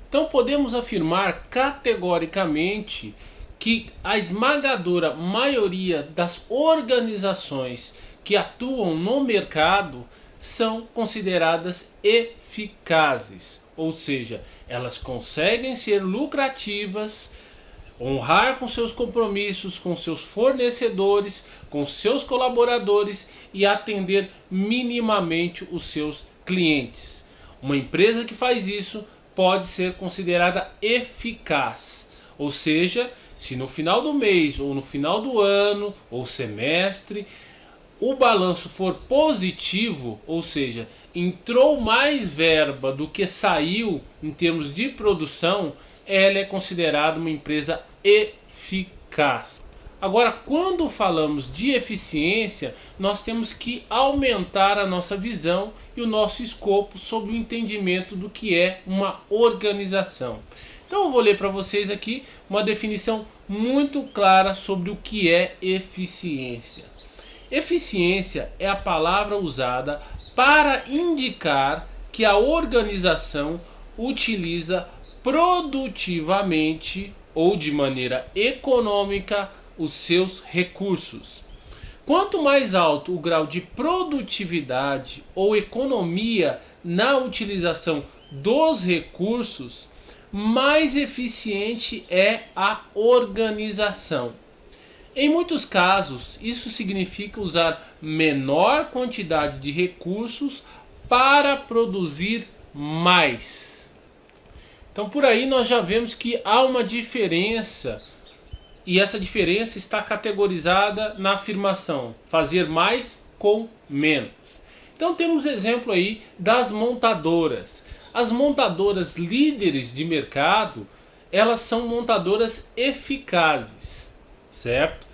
Então podemos afirmar categoricamente que a esmagadora maioria das organizações que atuam no mercado são consideradas eficazes, ou seja, elas conseguem ser lucrativas, honrar com seus compromissos, com seus fornecedores, com seus colaboradores e atender minimamente os seus clientes. Uma empresa que faz isso pode ser considerada eficaz, ou seja, se no final do mês ou no final do ano ou semestre o balanço for positivo, ou seja, entrou mais verba do que saiu em termos de produção, ela é considerada uma empresa eficaz. Agora, quando falamos de eficiência, nós temos que aumentar a nossa visão e o nosso escopo sobre o entendimento do que é uma organização. Então eu vou ler para vocês aqui uma definição muito clara sobre o que é eficiência. Eficiência é a palavra usada para indicar que a organização utiliza produtivamente ou de maneira econômica os seus recursos. Quanto mais alto o grau de produtividade ou economia na utilização dos recursos, mais eficiente é a organização. Em muitos casos, isso significa usar menor quantidade de recursos para produzir mais. Então, por aí nós já vemos que há uma diferença, e essa diferença está categorizada na afirmação: fazer mais com menos. Então, temos exemplo aí das montadoras. As montadoras líderes de mercado, elas são montadoras eficazes, certo?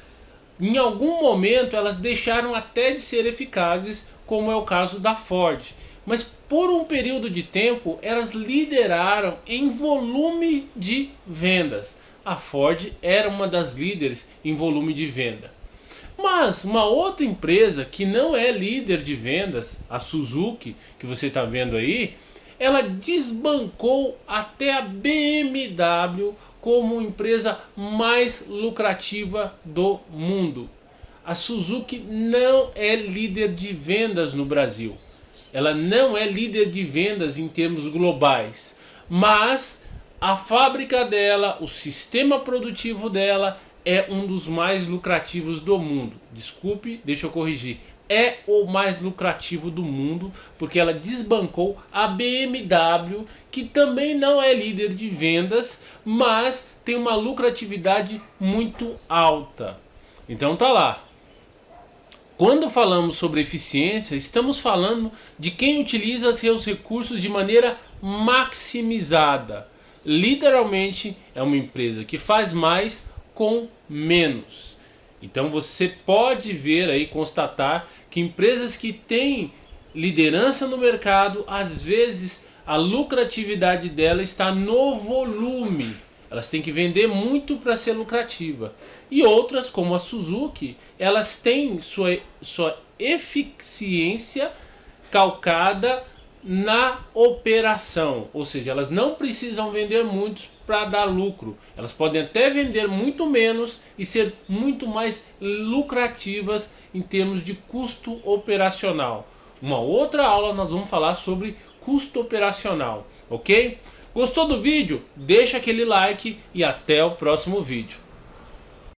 Em algum momento elas deixaram até de ser eficazes, como é o caso da Ford. Mas por um período de tempo elas lideraram em volume de vendas. A Ford era uma das líderes em volume de venda. Mas uma outra empresa que não é líder de vendas, a Suzuki, que você está vendo aí, ela desbancou até a BMW como empresa mais lucrativa do mundo. A Suzuki não é líder de vendas no Brasil. Ela não é líder de vendas em termos globais. Mas a fábrica dela, o sistema produtivo dela é um dos mais lucrativos do mundo. Desculpe, deixa eu corrigir. É o mais lucrativo do mundo, porque ela desbancou a BMW, que também não é líder de vendas, mas tem uma lucratividade muito alta. Então tá lá. Quando falamos sobre eficiência, estamos falando de quem utiliza seus recursos de maneira maximizada. Literalmente é uma empresa que faz mais com menos. Então você pode ver aí, constatar que empresas que têm liderança no mercado, às vezes a lucratividade dela está no volume. Elas têm que vender muito para ser lucrativa. E outras, como a Suzuki, elas têm sua eficiência calcada na operação, ou seja, elas não precisam vender muito para dar lucro. Elas podem até vender muito menos e ser muito mais lucrativas em termos de custo operacional. Uma outra aula nós vamos falar sobre custo operacional, ok? Gostou do vídeo? Deixa aquele like e até o próximo vídeo.